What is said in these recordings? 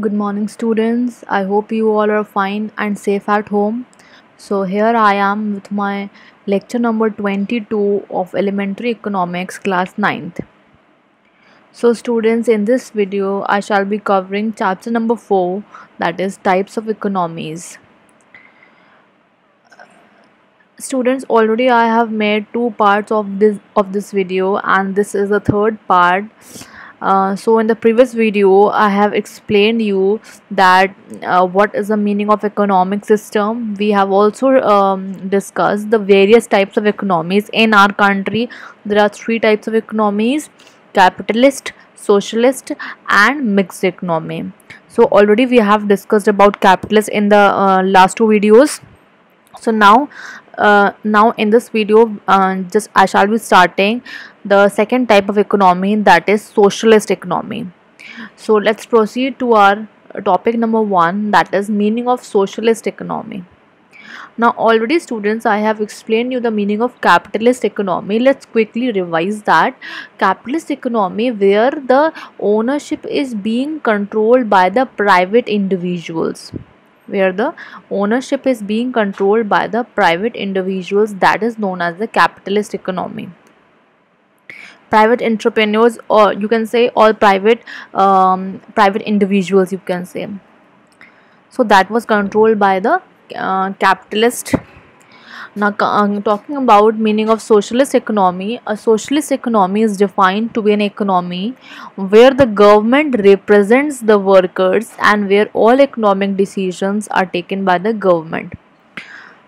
Good morning, students. I hope you all are fine and safe at home. So, here I am with my lecture number 22 of Elementary Economics, class 9th. So, students, in this video, I shall be covering chapter number 4, that is types of economies. Students, already I have made two parts of this video, and this is the third part. So in the previous video I have explained you that what is the meaning of economic system. We have also discussed the various types of economies in our country. There are three types of economies: capitalist, socialist, and mixed economy. So already we have discussed about capitalist in the last two videos. So now in this video, just I shall be starting the second type of economy, that is socialist economy. So let's proceed to our topic number 1, that is meaning of socialist economy. Now already students, I have explained you the meaning of capitalist economy. Let's quickly revise that. Capitalist economy, where the ownership is being controlled by the private individuals, where the ownership is being controlled by the private individuals, that is known as the capitalist economy. Private entrepreneurs, or you can say all private individuals, you can say. So that was controlled by the capitalist. Now talking about meaning of socialist economy, a socialist economy is defined to be an economy where the government represents the workers and where all economic decisions are taken by the government.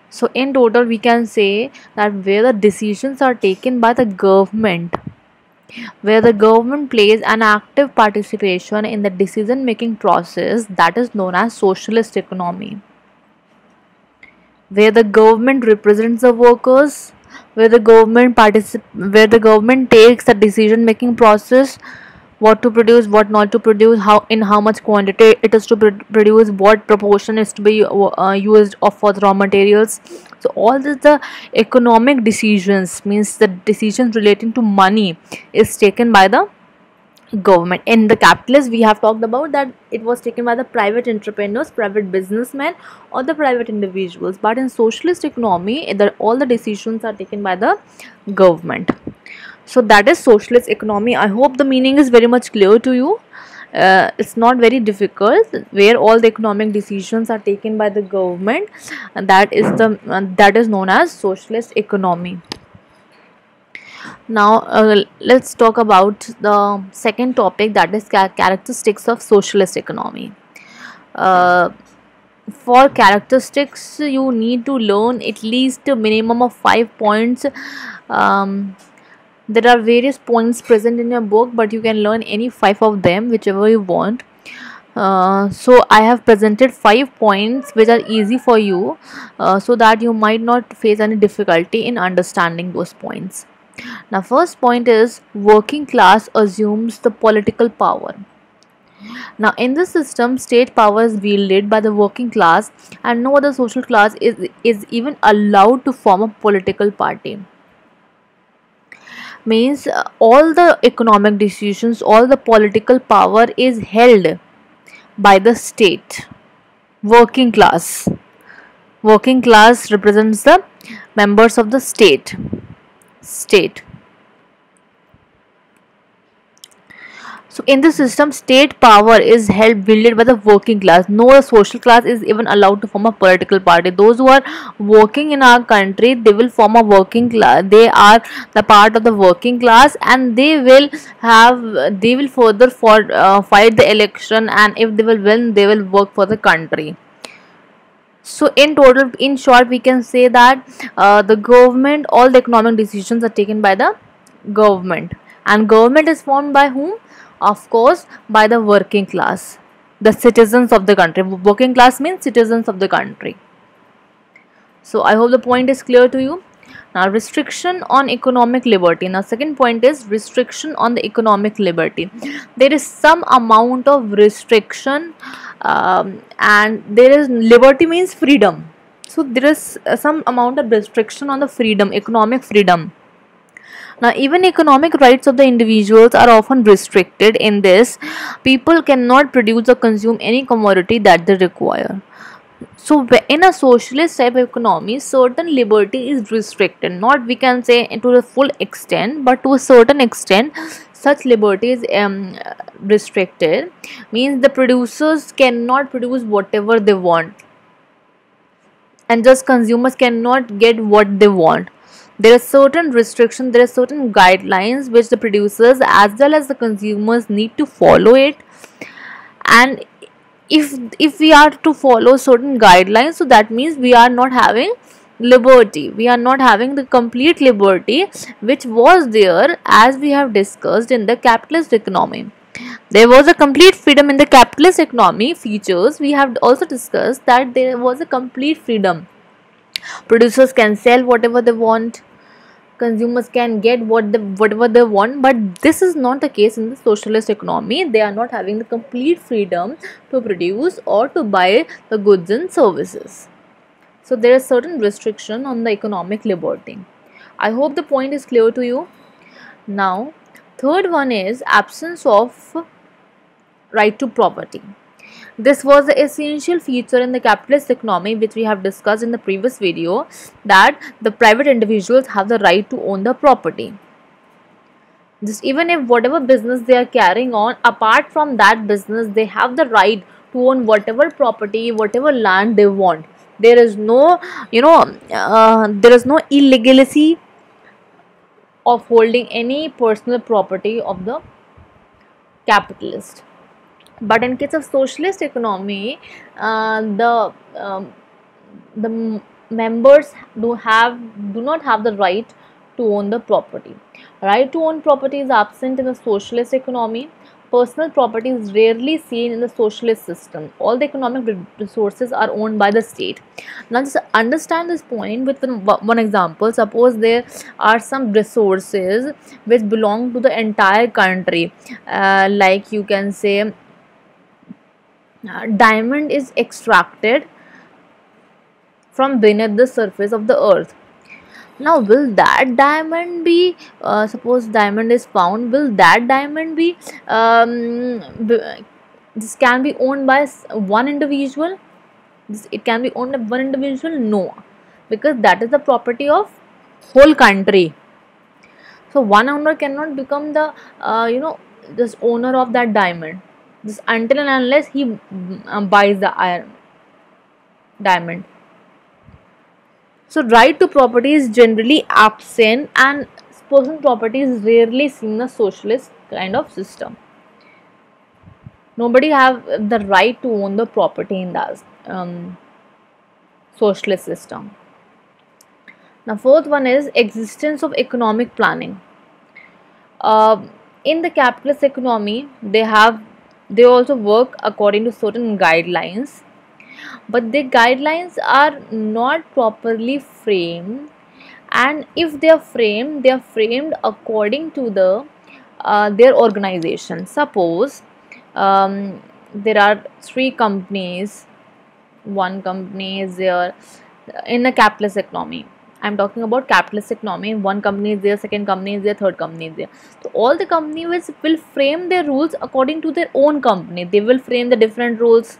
So in total we can say that where the decisions are taken by the government, where the government plays an active participation in the decision making process, that is known as socialist economy. Where the government represents the workers, where the government takes the decision making process, what to produce, what not to produce, how much quantity it is to produce, what proportion is to be used for the raw materials. So all this, the economic decisions, means the decisions relating to money, is taken by the government. In the capitalist, we have talked about that it was taken by the private entrepreneurs, private businessmen, or the private individuals. But in socialist economy, all the decisions are taken by the government. So that is socialist economy. I hope the meaning is very much clear to you. It's not very difficult, where all the economic decisions are taken by the government, and that is known as socialist economy. Now let's talk about the second topic, that is characteristics of socialist economy. uh, for characteristics you need to learn at least a minimum of 5 points. There are various points present in your book, but you can learn any 5 of them, whichever you want. So I have presented 5 points which are easy for you, so that you might not face any difficulty in understanding those points. Now first point is working class assumes the political power. Now in this system, state power is wielded by the working class, and no other social class is even allowed to form a political party. Means all the economic decisions, all the political power is held by the state. Working class represents the members of the state. So in this system, state power is held wielded by the working class. No social class is even allowed to form a political party. Those who are working in our country, they will form a working class. They are the part of the working class, and they will further fight the election, and if they will win, they will work for the country. So in short, we can say that the government, all the economic decisions are taken by the government, and government is formed by whom? Of course, by the working class, the citizens of the country. Working class means citizens of the country. So I hope the point is clear to you. Now restriction on economic liberty. Now second point is restriction on the economic liberty. There is some amount of restriction, and there is liberty means freedom. So there is some amount of restriction on the freedom, economic freedom. Now, even economic rights of the individuals are often restricted in this. People cannot produce or consume any commodity that they require. So, in a socialist type of economy, certain liberty is restricted. Not, we can say, to the full extent, but to a certain extent, such liberty is restricted. Means the producers cannot produce whatever they want, and just consumers cannot get what they want. There are certain restrictions, there are certain guidelines which the producers as well as the consumers need to follow it. And if we are to follow certain guidelines, so that means we are not having liberty, we are not having the complete liberty which was there, as we have discussed in the capitalist economy. There was a complete freedom in the capitalist economy features. We have also discussed that there was a complete freedom. Producers can sell whatever they want, consumers can get whatever they want, but this is not the case in the socialist economy. They are not having the complete freedom to produce or to buy the goods and services. So there is certain restriction on the economic liberty. I hope the point is clear to you. Now, third one is absence of right to property. This was the essential feature in the capitalist economy which we have discussed in the previous video, that the private individuals have the right to own the property. Just even if whatever business they are carrying on, apart from that business, they have the right to own whatever property, whatever land they want. There is no, there is no illegality of holding any personal property of the capitalist. But in case of socialist economy, the members do not have the right to own the property. Right to own property is absent in the socialist economy. Personal property is rarely seen in the socialist system. All the economic resources are owned by the state. Now, just understand this point with one example. Suppose there are some resources which belong to the entire country, like you can say, diamond is extracted from beneath the surface of the earth. Now, will that diamond be, suppose diamond is found, will that diamond be, this can be owned by one individual? It can be owned by one individual? No, because that is the property of whole country. So one owner cannot become the, this owner of that diamond, this until and unless he buys the diamond. So right to property is generally absent, and personal property is rarely seen in a socialist kind of system. Nobody have the right to own the property in that socialist system. Now, fourth one is existence of economic planning. In the capitalist economy, they also work according to certain guidelines, but the guidelines are not properly framed, and if they are framed according to the their organization. Suppose there are three companies. One company is there in a capitalist economy. I'm talking about capitalist economy. One company is there, second company is there, third company is there. So all the companies will frame their rules according to their own company. They will frame the different rules.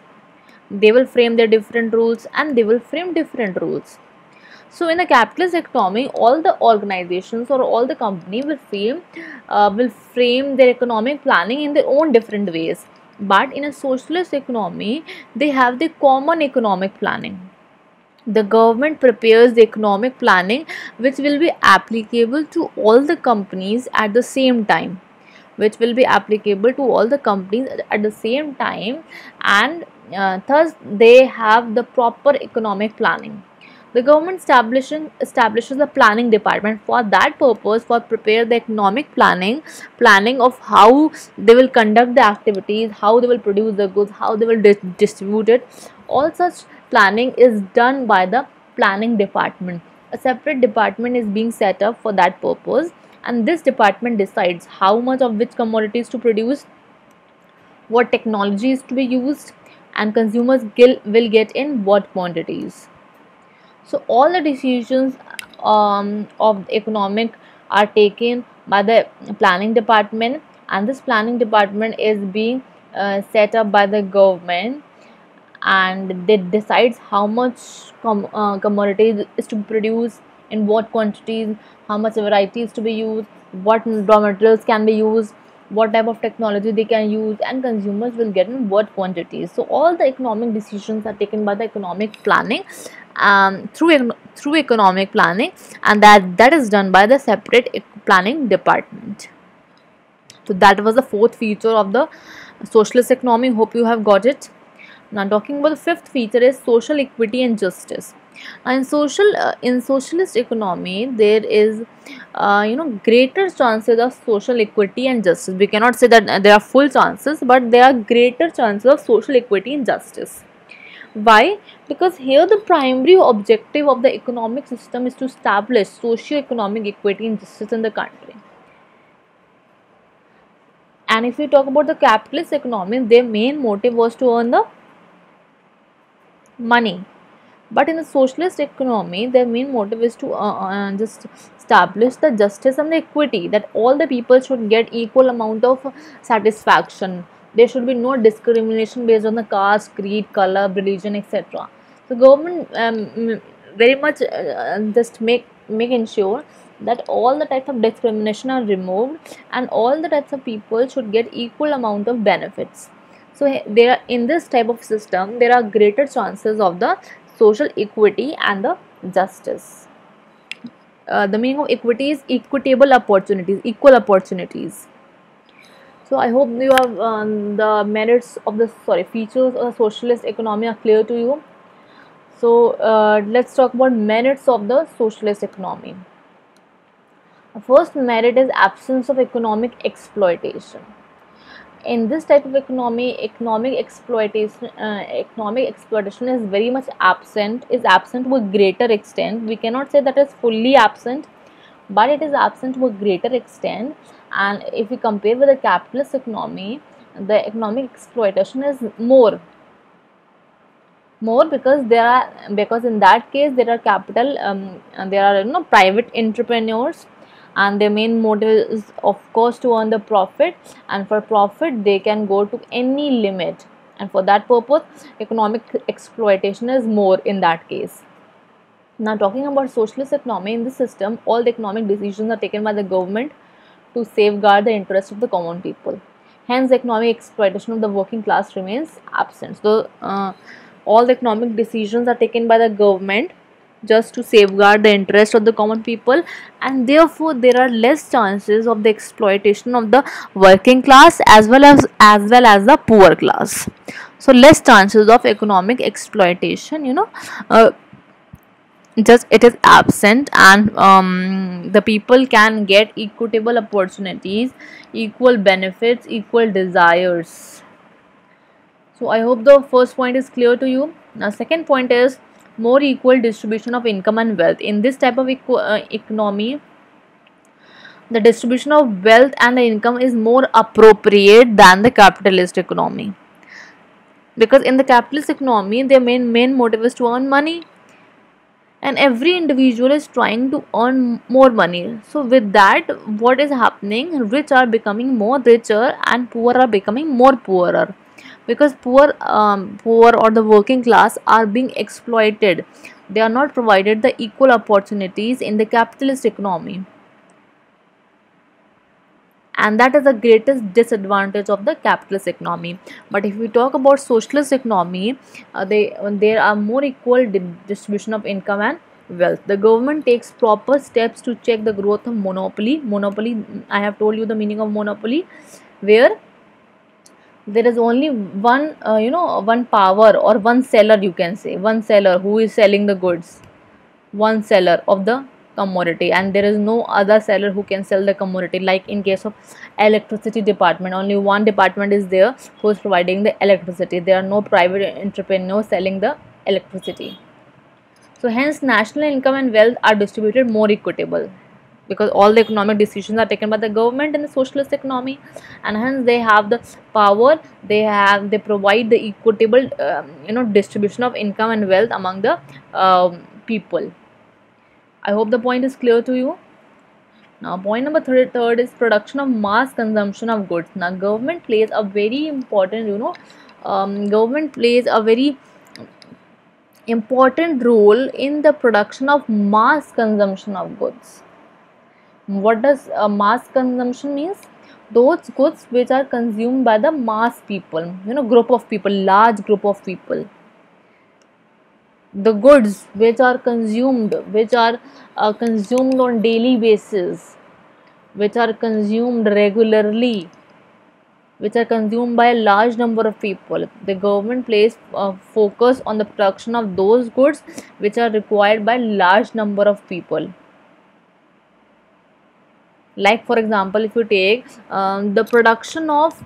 They will frame their different rules, and they will frame different rules. So in a capitalist economy, all the organizations or all the company will frame their economic planning in their own different ways. But in a socialist economy, they have the common economic planning. The government prepares the economic planning which will be applicable to all the companies at the same time. And thus they have the proper economic planning. The government establishes a planning department for that purpose, for prepare the economic planning of how they will conduct the activities, how they will produce the goods, how they will distribute it. All such planning is done by the planning department. A separate department is being set up for that purpose, and this department decides how much of which commodities to produce, what technology is to be used, and consumers will get in what quantities. So all the decisions of the economic are taken by the planning department, and this planning department is being set up by the government, and they decides how much commodities is to be produced, in what quantities, how much varieties to be used, what raw materials can be used, what type of technology they can use, and consumers will get in what quantities. So all the economic decisions are taken by the economic planning, through economic planning, and that is done by the separate planning department. So that was the fourth feature of the socialist economy. Hope you have got it. Now talking about the fifth feature is social equity and justice. In socialist economy, there is greater chances of social equity and justice. We cannot say that there are full chances, but there are greater chances of social equity and justice. Why? Because here the primary objective of the economic system is to establish socio-economic equity and justice in the country. And if we talk about the capitalist economy, their main motive was to earn the money. But in the socialist economy, their main motive is to just establish the justice and the equity, that all the people should get equal amount of satisfaction. There should be no discrimination based on the caste, creed, color, religion, etc. So government very much just make ensure that all the types of discrimination are removed, and all the types of people should get equal amount of benefits. So there are, in this type of system, there are greater chances of the social equity and the justice. The meaning of equity is equitable opportunities, equal opportunities. So I hope you have the merits of the features of the socialist economy are clear to you. So let's talk about merits of the socialist economy. The first merit is absence of economic exploitation. In this type of economy, economic exploitation is very much absent, to a greater extent. We cannot say that it's fully absent, but it is absent to a greater extent. And if we compare with the capitalist economy, the economic exploitation is more, because in that case there are capital, there are private entrepreneurs, and their main motive is of course to earn the profit, and for profit they can go to any limit, and for that purpose economic exploitation is more in that case. Now talking about socialist economy, in this system all the economic decisions are taken by the government to safeguard the interest of the common people. Hence economic exploitation of the working class remains absent. So all the economic decisions are taken by the government just to safeguard the interest of the common people, and therefore there are less chances of the exploitation of the working class as well as the poor class. So less chances of economic exploitation, just it is absent, and the people can get equitable opportunities, equal benefits, equal desires. So I hope the first point is clear to you. Now second point is more equal distribution of income and wealth. In this type of economy, the distribution of wealth and the income is more appropriate than the capitalist economy, because in the capitalist economy their main motive is to earn money, and every individual is trying to earn more money. So with that, what is happening, rich are becoming more richer and poor are becoming more poorer, because poor or the working class are being exploited. They are not provided the equal opportunities in the capitalist economy, and that is the greatest disadvantage of the capitalist economy. But if we talk about socialist economy, there are more equal distribution of income and wealth. The government takes proper steps to check the growth of monopoly. I have told you the meaning of monopoly, where there is only one one power, or one seller, you can say one seller who is selling the goods, one seller of the commodity, and there is no other seller who can sell the commodity. Like in case of electricity department, only one department is there who is providing the electricity. There are no private entrepreneurs selling the electricity. So hence national income and wealth are distributed more equitable, because all the economic decisions are taken by the government in the socialist economy, and hence they have the power, they provide the equitable distribution of income and wealth among the people. I hope the point is clear to you. Now, point number third is production of mass consumption of goods. Now, government plays a very important, government plays a very important role in the production of mass consumption of goods. What does mass consumption means? Those goods which are consumed by the mass people, group of people, large group of people. The goods which are consumed, which are consumed on daily basis, which are consumed regularly, which are consumed by a large number of people. The government places focus on the production of those goods which are required by large number of people. Like for example, if you take the production of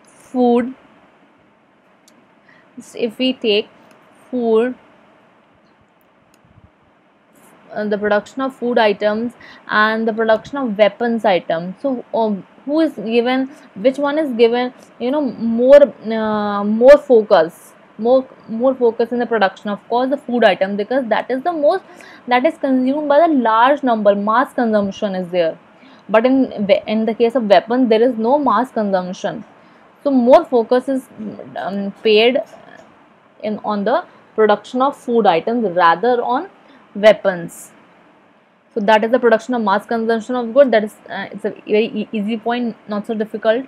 food, if we take food, the production of food items and the production of weapons items. So who is given, which one is given, more focus, more focus in the production? Of course the food item, because that is the most, that is consumed by the large number, mass consumption is there. But in the case of weapons, there is no mass consumption, so more focus is paid in on the production of food items rather on weapons. So that is the production of mass consumption of good. That is it's a very easy point, not so difficult.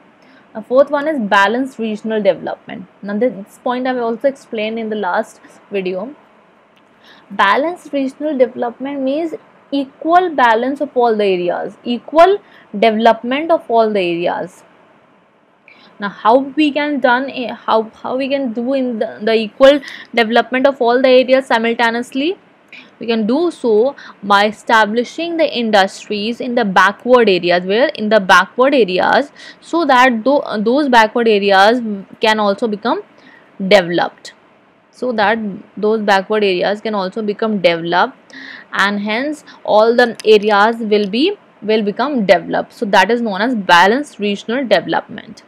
Fourth one is balanced regional development. Now this point I have also explained in the last video. Balanced regional development means equal balance of all the areas, equal development of all the areas. Now how we can done, how we can do in the equal development of all the areas simultaneously? We can do so by establishing the industries in the backward areas, where in the backward areas, so that those backward areas can also become developed, so that those backward areas can also become developed, and hence all the areas will become developed. So that is known as balanced regional development.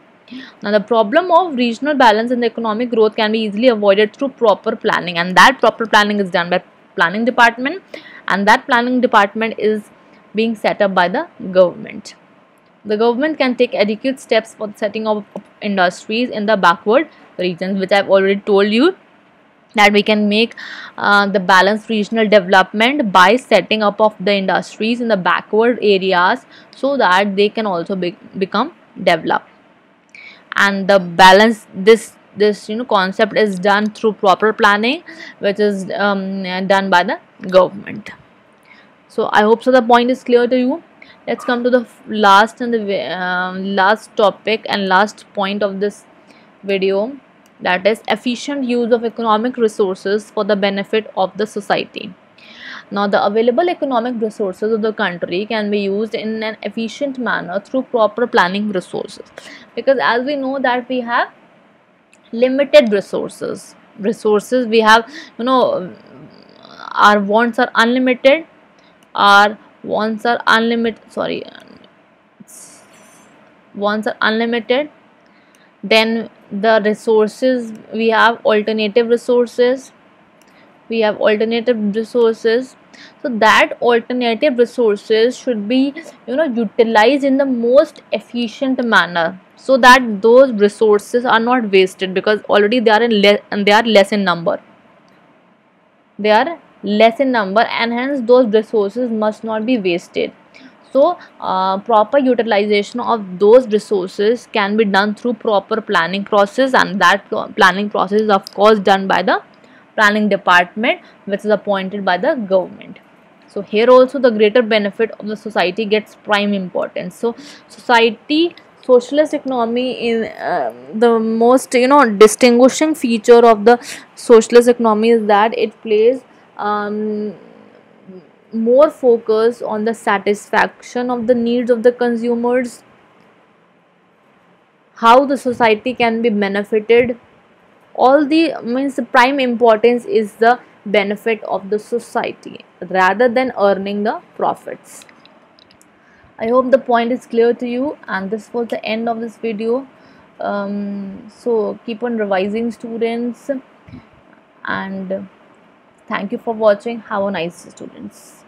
Now the problem of regional balance in the economic growth can be easily avoided through proper planning, and that proper planning is done by planning department, and that planning department is being set up by the government. The government can take adequate steps for setting up industries in the backward regions, which I have already told you, that we can make the balanced regional development by setting up of the industries in the backward areas, so that they can also become developed. And the balance, this concept is done through proper planning, which is done by the government. So I hope so the point is clear to you. Let's come to the last and the last topic and last point of this video, that is efficient use of economic resources for the benefit of the society. Now the available economic resources of the country can be used in an efficient manner through proper planning resources, because as we know that we have limited resources. We have, our wants are unlimited, wants are unlimited. Then the resources, we have alternative resources, so that alternative resources should be, utilized in the most efficient manner, so that those resources are not wasted, because already they are less in number, and hence those resources must not be wasted. So proper utilization of those resources can be done through proper planning process, and that planning process is of course done by the planning department, which is appointed by the government. So here also the greater benefit of the society gets prime importance. So socialist economy is the most, distinguishing feature of the socialist economy is that it plays more focus on the satisfaction of the needs of the consumers, how the society can be benefited. All the means the prime importance is the benefit of the society rather than earning the profits. I hope the point is clear to you, and this was the end of this video. So keep on revising, students, and thank you for watching. Have a nice day, students.